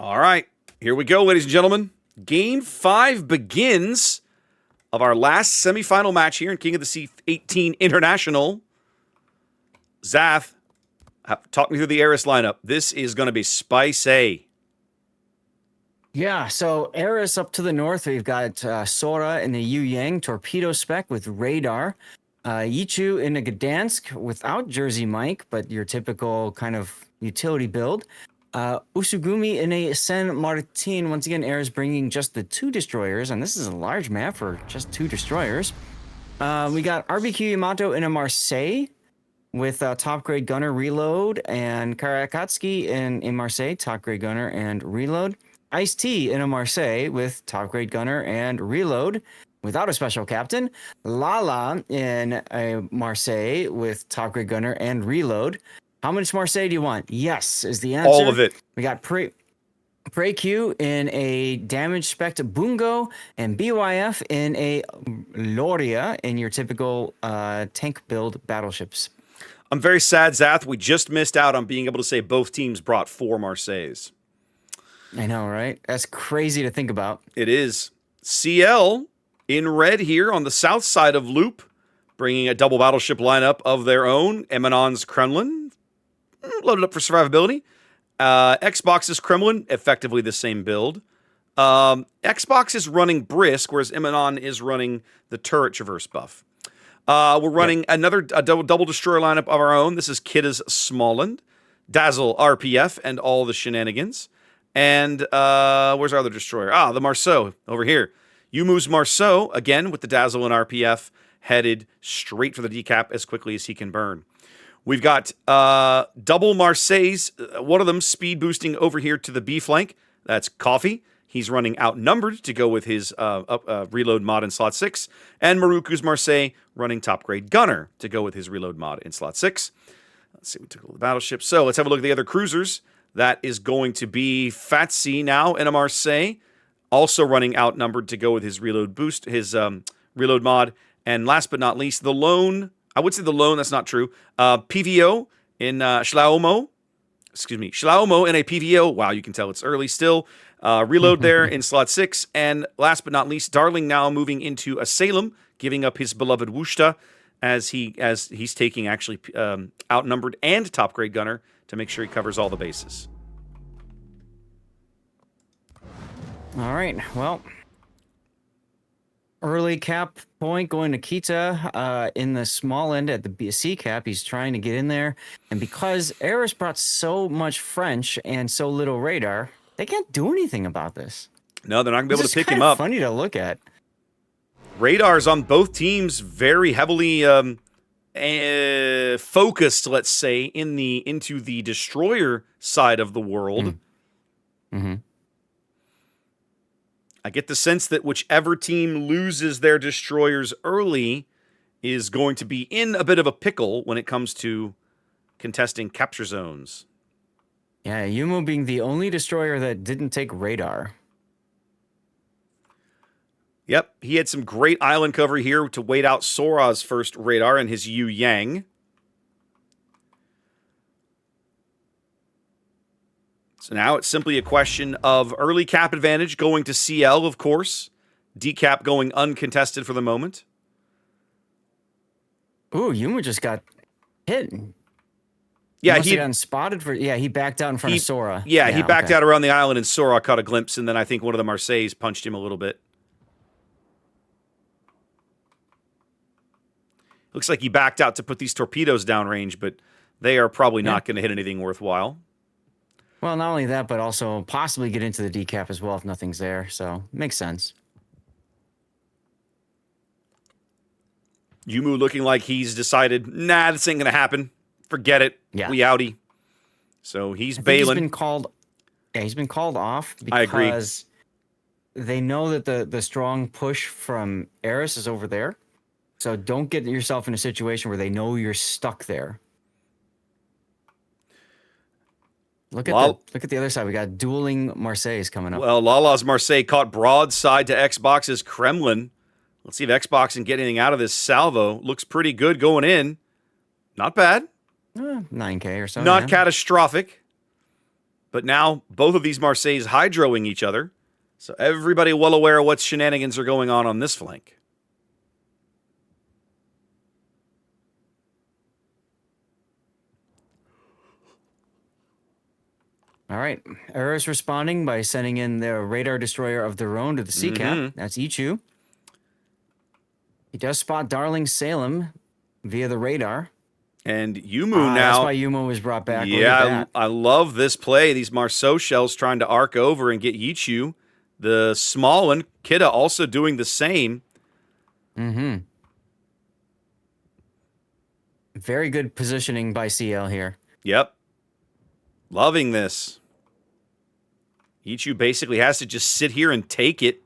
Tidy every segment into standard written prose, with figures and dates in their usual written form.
All right, here we go, ladies and gentlemen. Game 5 begins of our last semifinal match here in King of the Sea 18 International. Zath, talk me through the ARIS lineup. This is going to be spicy. Yeah, so ARIS up to the north, we've got Sora in the Yu Yang Torpedo spec with radar. Yichu in a Gdansk without Jersey Mike, but your typical kind of utility build. Usugumi in a San Martin. Once again, ARIS bringing just the 2 destroyers, and this is a large map for just 2 destroyers. We got RBQ Yamato in a Marseille with top grade gunner reload, and Karakatsuki in Marseille, top grade gunner and reload. Ice-T in a Marseille with top grade gunner and reload without a special captain. Lala in a Marseille with top grade gunner and reload. How much Marseille do you want? Yes is the answer. All of it. We got Prey Q in a damage spec Bungo, and BYF in a Loria in your typical tank build battleships. I'm very sad, Zath. We just missed out on being able to say both teams brought 4 Marseilles. I know, right? That's crazy to think about. It is. CL in red here on the south side of Loop, bringing a double battleship lineup of their own. Eminon's Kremlin, loaded up for survivability. Xbox's Kremlin, effectively the same build. Xbox is running Brisk, whereas Eminon is running the turret traverse buff. We're running another double destroyer lineup of our own. This is Kidda's Smallland, Dazzle RPF, and all the shenanigans. And where's our other destroyer? The Marceau over here. Yumu's Marceau, again, with the Dazzle and RPF, headed straight for the decap as quickly as he can burn. We've got double Marseilles, one of them speed boosting over here to the B flank. That's Coffee. He's running outnumbered to go with his reload mod in slot 6. And Maruku's Marseille running top grade gunner to go with his reload mod in slot 6. Let's see, we took all the battleships. So let's have a look at the other cruisers. That is going to be Fatsi now in a Marseille, also running outnumbered to go with his reload boost, his reload mod. And last but not least, the lone, I would say the lone, that's not true, PVO in Schlaumo. Excuse me, Schlaumo in a PVO. Wow, you can tell it's early still. Reload there in slot 6. And last but not least, Darling now moving into a Salem, giving up his beloved Wushta as he's taking actually outnumbered and top grade gunner to make sure he covers all the bases. All right, well, early cap point going to Kita in the small end at the C cap. He's trying to get in there. And because ARIS brought so much French and so little radar, they can't do anything about this. No, they're not going to be able to pick him up. Funny to look at. Radars on both teams very heavily focused, let's say, into the destroyer side of the world. Mm-hmm. I get the sense that whichever team loses their destroyers early is going to be in a bit of a pickle when it comes to contesting capture zones. Yeah, Yumo being the only destroyer that didn't take radar. Yep, he had some great island cover here to wait out Sora's first radar and his Yu Yang. So now it's simply a question of early cap advantage going to CL, of course. Decap going uncontested for the moment. Ooh, Yumo just got hit. Yeah, he gotten spotted for. Yeah, he backed out in front of Sora. Yeah, he backed out around the island, and Sora caught a glimpse, and then I think one of the Marseilles punched him a little bit. Looks like he backed out to put these torpedoes downrange, but they are probably not going to hit anything worthwhile. Well, not only that, but also possibly get into the decap as well if nothing's there. So makes sense. Yumu looking like he's decided, nah, this ain't going to happen. Forget it. Yeah. We outie. So he's bailing. He's been called. Yeah, he's been called off because I agree. They know that the strong push from ARIS is over there. So don't get yourself in a situation where they know you're stuck there. Look at the other side. We got dueling Marseilles coming up. Well, Lala's Marseille caught broadside to Xbox's Kremlin. Let's see if Xbox can get anything out of this salvo. Looks pretty good going in. Not bad. 9K or so. Not catastrophic. But now both of these Marseilles hydroing each other. So everybody well aware of what shenanigans are going on this flank. All right. ARIS responding by sending in their radar destroyer of their own to the sea cap. That's Ichu. He does spot Darling Salem via the radar. And Yumu now. That's why Yumu was brought back. Yeah, I love this play. These Marceau shells trying to arc over and get Yichu. The small one, Kidda, also doing the same. Mm-hmm. Very good positioning by CL here. Yep. Loving this. Yichu basically has to just sit here and take it.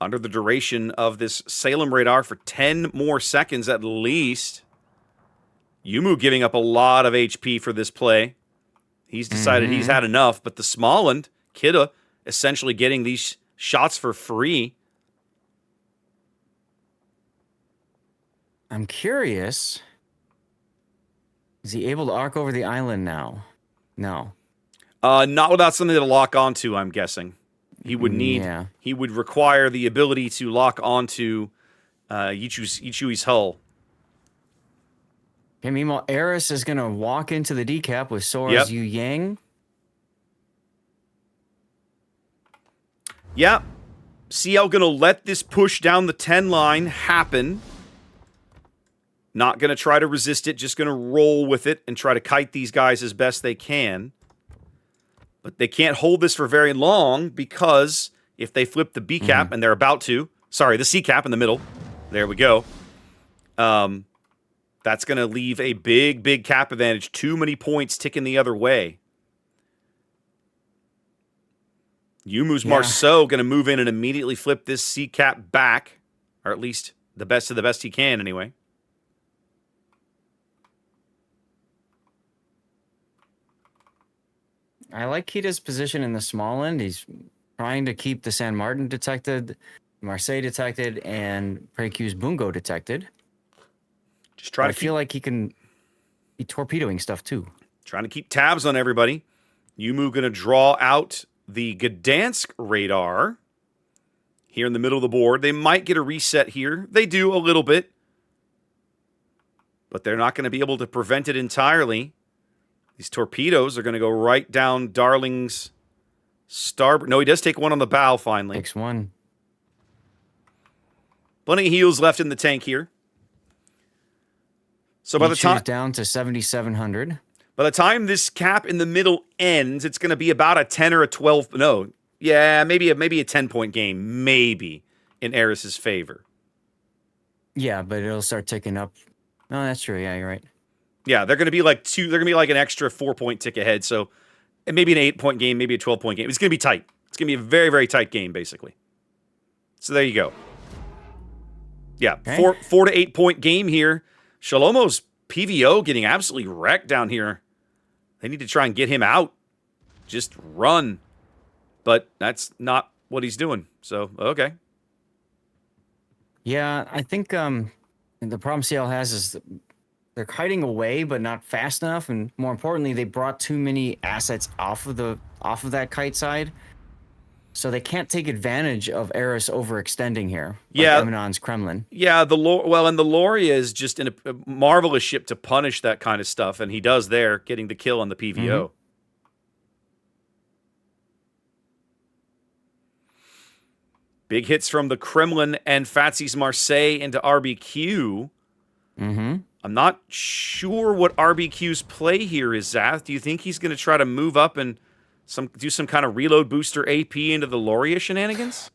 Under the duration of this Salem radar for 10 more seconds at least. Yumu giving up a lot of HP for this play. He's decided he's had enough, but the small one, Kidda, essentially getting these shots for free. I'm curious. Is he able to arc over the island now? No. Not without something to lock onto, I'm guessing. He would need. Yeah. He would require the ability to lock onto Yichui's hull. Okay, meanwhile, ARIS is going to walk into the decap with Sora's Yu Yang. Yeah. CL going to let this push down the 10 line happen. Not going to try to resist it, just going to roll with it and try to kite these guys as best they can. But they can't hold this for very long because if they flip the B cap, and they're about to, sorry, the C cap in the middle, there we go. That's going to leave a big, big cap advantage. Too many points ticking the other way. Yumu's Marceau going to move in and immediately flip this C cap back, or at least the best of the best he can anyway. I like Kita's position in the small end. He's trying to keep the San Martin detected, Marseille detected, and Precu's Bungo detected. Just try to feel like he can be torpedoing stuff too. Trying to keep tabs on everybody. Yumu going to draw out the Gdansk radar here in the middle of the board. They might get a reset here. They do a little bit. But they're not going to be able to prevent it entirely. These torpedoes are going to go right down Darling's starboard. No, he does take one on the bow finally. Takes one. Plenty of heals left in the tank here. So by the time down to 7,700. By the time this cap in the middle ends, it's going to be about a 10 or a 12. No, yeah, maybe a 10-point game, maybe in ARIS's favor. Yeah, but it'll start ticking up. No, that's true. Yeah, you're right. Yeah, they're going to be like they're going to be like an extra 4-point tick ahead. So maybe an 8-point game, maybe a 12-point game. It's going to be tight. It's going to be a very, very tight game, basically. So there you go. Yeah, okay. 4 to 8-point game here. Shalomo's PVO getting absolutely wrecked down here. They need to try and get him out. Just run. But that's not what he's doing. So, okay. Yeah, I think the problem CL has is they're kiting away, but not fast enough. And more importantly, they brought too many assets off of that kite side. So they can't take advantage of ARIS overextending here. Like Eminon's Kremlin. Yeah, and the Loria is just a marvelous ship to punish that kind of stuff, and he does there, getting the kill on the PVO. Mm-hmm. Big hits from the Kremlin and Fatsy's Marseille into RBQ. Mm-hmm. I'm not sure what RBQ's play here is, Zath. Do you think he's going to try to move up and do some kind of reload booster AP into the Loria shenanigans?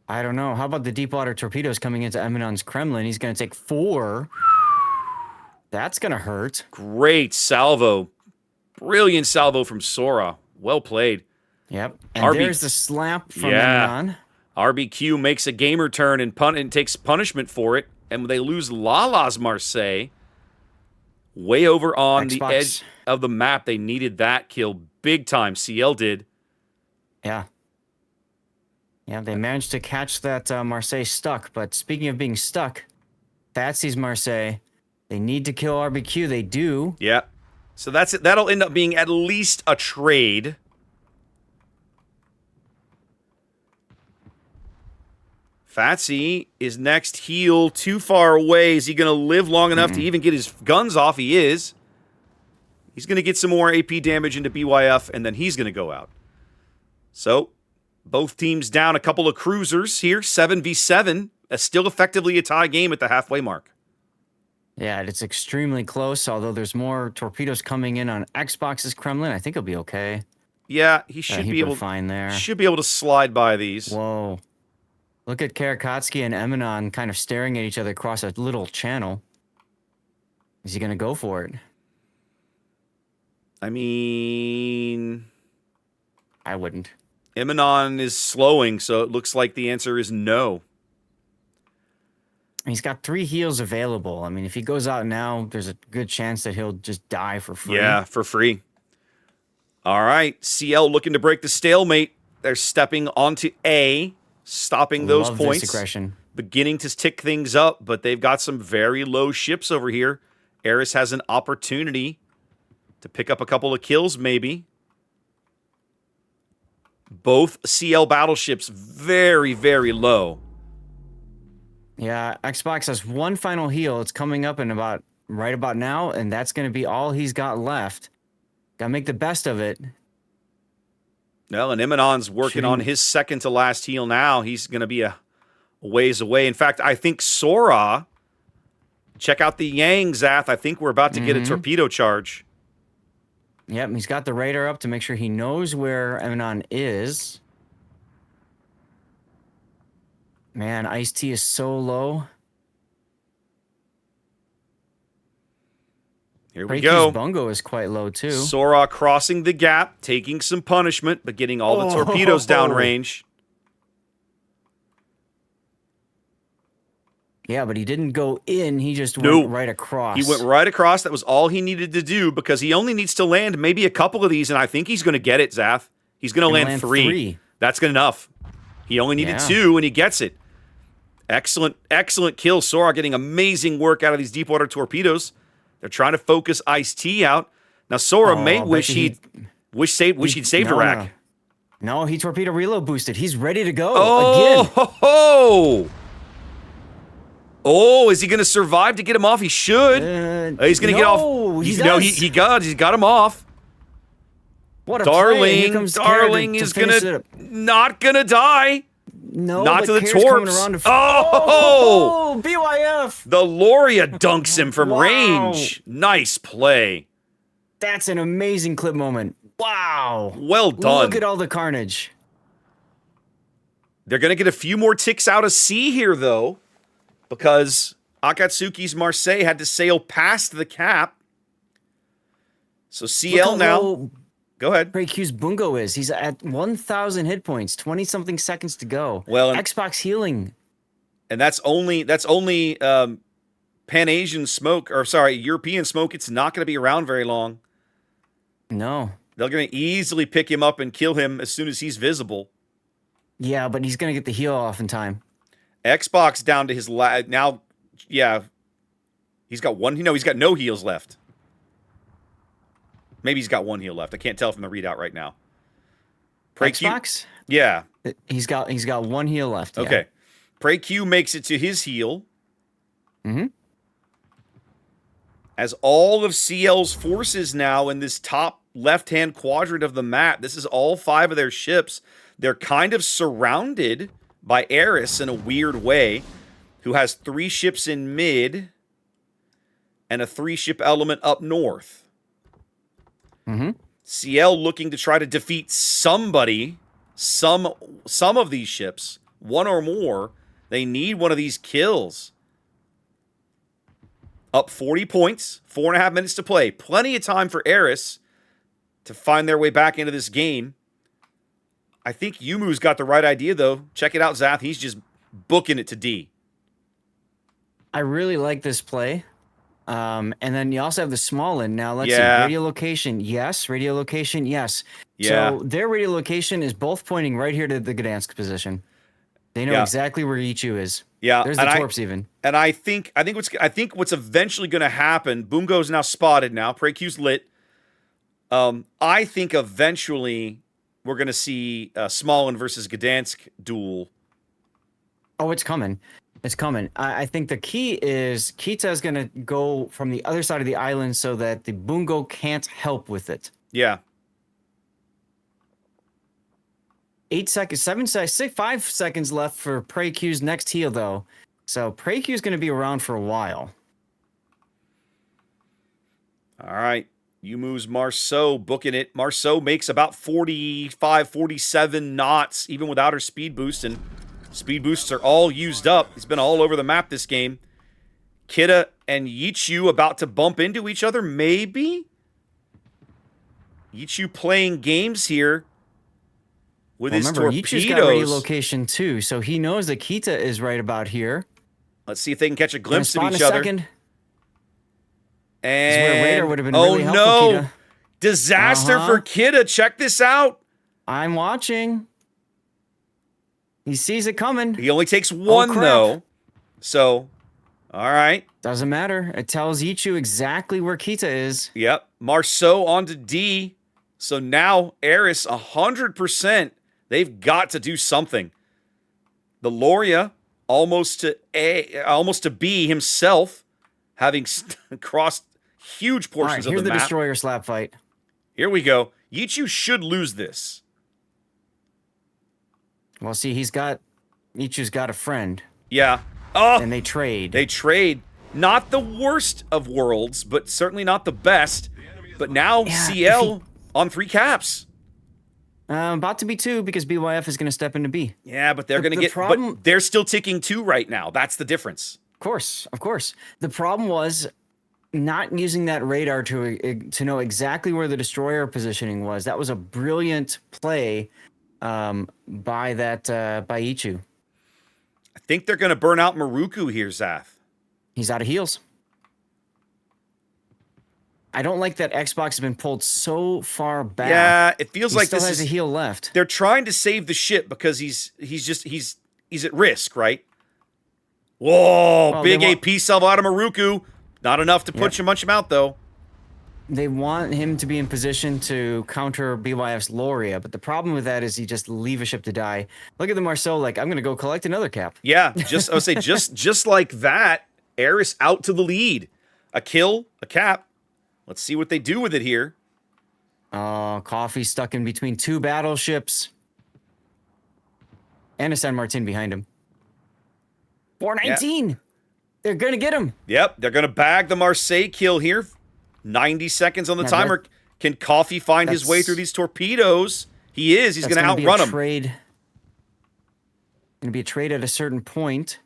I don't know. How about the deep water torpedoes coming into Eminon's Kremlin? He's going to take 4. That's going to hurt. Great salvo. Brilliant salvo from Sora. Well played. Yep. And there's the slap from Eminon. RBQ makes a gamer turn and takes punishment for it. And they lose Lala's Marseille. Way over on the edge of the map. They needed that kill big time. CL did. Yeah. Yeah, they managed to catch that Marseille stuck. But speaking of being stuck, Fatsy's Marseille, they need to kill RBQ. They do. Yeah. So that's it. That'll end up being at least a trade. Fatsy is next heel too far away. Is he going to live long enough to even get his guns off? He is. He's going to get some more AP damage into BYF, and then he's going to go out. So, both teams down a couple of cruisers here. 7v7. Still effectively a tie game at the halfway mark. Yeah, it's extremely close, although there's more torpedoes coming in on Xbox's Kremlin. I think he'll be okay. Yeah, he should be able fine there. Should be able to slide by these. Whoa. Look at Karakatsky and Emanon kind of staring at each other across a little channel. Is he going to go for it? I mean, I wouldn't. Emanon is slowing, so it looks like the answer is no. He's got 3 heals available. I mean, if he goes out now, there's a good chance that he'll just die for free. Yeah, for free. All right, CL looking to break the stalemate. They're stepping onto A, stopping those points. This aggression. Beginning to tick things up, but they've got some very low ships over here. ARIS has an opportunity to pick up a couple of kills, maybe. Both CL battleships very, very low. Yeah, Xbox has 1 final heal. It's coming up in right about now, and that's going to be all he's got left. Got to make the best of it. Well, and Emanon's working on his second to last heal now. He's going to be a ways away. In fact, I think Sora, check out the Yang, Zath. I think we're about to get a torpedo charge. Yep, he's got the radar up to make sure he knows where Emanon is. Man, Ice-T is so low. Here we go. Bungo is quite low, too. Sora crossing the gap, taking some punishment, but getting all the torpedoes downrange. Yeah, but he didn't go in. He just went right across. He went right across. That was all he needed to do because he only needs to land maybe a couple of these, and I think he's going to get it, Zath. He's going to land 3. That's good enough. He only needed 2, and he gets it. Excellent, excellent kill. Sora getting amazing work out of these deep water torpedoes. They're trying to focus Ice-T out. Now Sora may wish he'd saved Iraq. No, he torpedo reload boosted. He's ready to go again. Oh, is he going to survive to get him off? He should. He's going to get off. He got him off. What a Darling is not going to die. No, not to the torps. BYF. The Loria dunks him from range. Nice play. That's an amazing clip moment. Wow. Well done. Look at all the carnage. They're going to get a few more ticks out of sea here, though, because Akatsuki's Marseille had to sail past the cap. So CL now. Go ahead. Prey Q's Bungo is. He's at 1,000 hit points, 20-something seconds to go. Well, Xbox healing. And that's only Pan-Asian smoke, or sorry, European smoke. It's not going to be around very long. No. They're going to easily pick him up and kill him as soon as he's visible. Yeah, but he's going to get the heal off in time. Xbox down to his now. Yeah, he's got one. He's got no heals left. Maybe he's got 1 heal left. I can't tell from the readout right now. Xbox? Yeah. He's got 1 heal left. Yeah. Okay. Prey Q makes it to his heal. As all of CL's forces now in this top left-hand quadrant of the map, this is all 5 of their ships. They're kind of surrounded by ARIS in a weird way, who has 3 ships in mid and a 3-ship element up north. CL looking to try to defeat somebody, some of these ships, 1 or more. They need one of these kills. Up 40 points, 4.5 minutes to play. Plenty of time for ARIS to find their way back into this game. I think Yumu's got the right idea, though. Check it out, Zath. He's just booking it to D. I really like this play. And then you also have the small end. Now, let's see. Radio location, yes. Radio location, yes. Yeah. So their radio location is both pointing right here to the Gdansk position. They know exactly where Ichu is. Yeah. There's the torps even. And I think what's eventually going to happen, Bungo's now spotted now. Prey Q's lit. I think eventually we're going to see Smolin versus Gdansk duel. Oh, it's coming. It's coming. I think the key is Kita is going to go from the other side of the island so that the Bungo can't help with it. Yeah. 8 seconds, 7 seconds, 5 seconds left for Prey Q's next heal, though. So Prey Q is going to be around for a while. All right. Yumu's Marceau booking it. Marceau makes about 45, 47 knots, even without her speed boost, and speed boosts are all used up. He's been all over the map this game. Kita and Yichu about to bump into each other, maybe? Yichu playing games here with his remember, torpedoes. Yichu's got location too, so he knows that Kita is right about here. Let's see if they can catch a glimpse of each other. Second. And where radar would have been really helpful, no! Kita. Disaster for Kita. Check this out. I'm watching. He sees it coming. He only takes one, though. So, all right. Doesn't matter. It tells Yichu exactly where Kita is. Yep. Marceau onto D. So now ARIS 100%. They've got to do something. The Loria almost to B himself, having crossed huge portions of the map. Here's the destroyer slap fight. Here we go. Yichu should lose this. Well, see, Yichu's got a friend. Yeah. Oh, and they trade. They trade. Not the worst of worlds, but certainly not the best. But now CL on 3 caps. About to be 2 because BYF is going to step into B. Yeah, but they're going to get. But they're still ticking 2 right now. That's the difference. Of course. The problem was not using that radar to know exactly where the destroyer positioning was. That was a brilliant play by Yichu. I think they're going to burn out Maruku here, Zath. He's out of heals. I don't like that Xbox has been pulled so far back. Yeah, it feels like this has a heal left. They're trying to save the ship because he's at risk, right? Whoa, big AP salvo out of Maruku. Not enough to punch him out, though. They want him to be in position to counter BYF's Loria, but the problem with that is he just leave a ship to die. Look at the Marceau, like, I'm going to go collect another cap. Yeah, I would say just like that, ARIS out to the lead. A kill, a cap. Let's see what they do with it here. Oh, Coffee stuck in between 2 battleships. And a San Martin behind him. 419! Yeah. They're going to get him. Yep, they're going to bag the Marseille kill here. 90 seconds on the timer. Can Coffee find his way through these torpedoes? He is. He's going to outrun him. Going to be a trade at a certain point.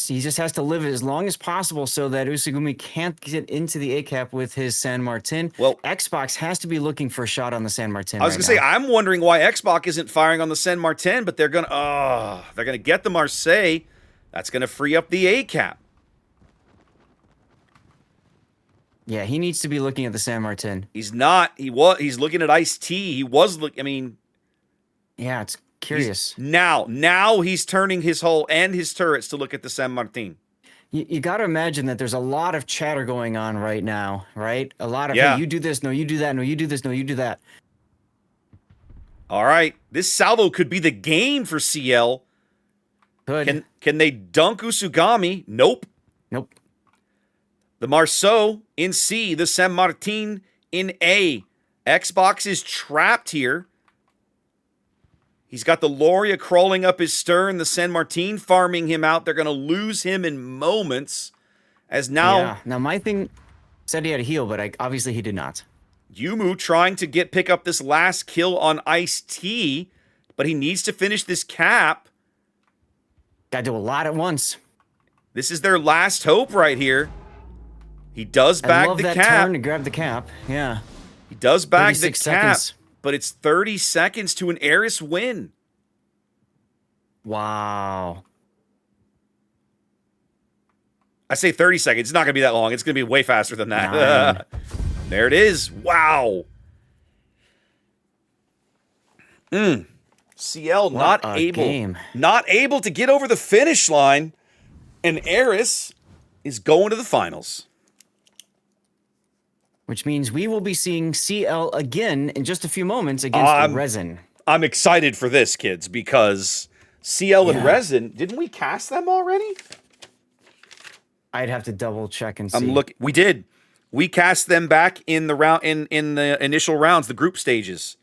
He just has to live as long as possible so that Usugumi can't get into the A-cap with his San Martin. Well, Xbox has to be looking for a shot on the San Martin. I was going to say, I'm wondering why Xbox isn't firing on the San Martin, but they're going to get the Marseille. That's going to free up the A-cap. Yeah, he needs to be looking at the San Martin. He's not. He's looking at Ice-T. He was yeah, it's curious. Now he's turning his hull and his turrets to look at the San Martin. You got to imagine that there's a lot of chatter going on right now, right? A lot of, hey, you do this, no, you do that, no, you do this, no, you do that. All right. This salvo could be the game for CL. Could. Can they dunk Usugami? Nope. The Marceau in C, the San Martin in A. Xbox is trapped here. He's got the Loria crawling up his stern, the San Martin farming him out. They're going to lose him in moments. As now... Yeah. Now, my thing said he had a heal, but obviously he did not. Yumu trying to pick up this last kill on Ice-T, but he needs to finish this cap. Got to do a lot at once. This is their last hope right here. He does bag the cap. Turn to grab the cap. Yeah. He does bag the cap, seconds. But it's 30 seconds to an ARIS win. Wow. I say 30 seconds. It's not going to be that long. It's going to be way faster than that. There it is. Wow. CL not able to get over the finish line, and ARIS is going to the finals. which means we will be seeing CL again in just a few moments against Resin. I'm excited for this, kids, because CL and Yeah. Resin, didn't we cast them already? I'd have to double check and see. We did. We cast them back in the round in the initial rounds, the group stages.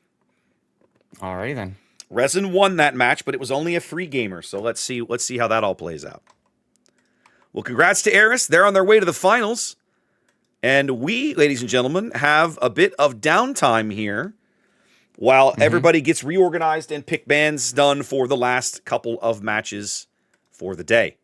Alrighty then. Resin won that match, but it was only a free gamer. So let's see how that all plays out. Well, congrats to ARIS. They're on their way to the finals. And we, ladies and gentlemen, have a bit of downtime here while everybody gets reorganized and pick bands done for the last couple of matches for the day.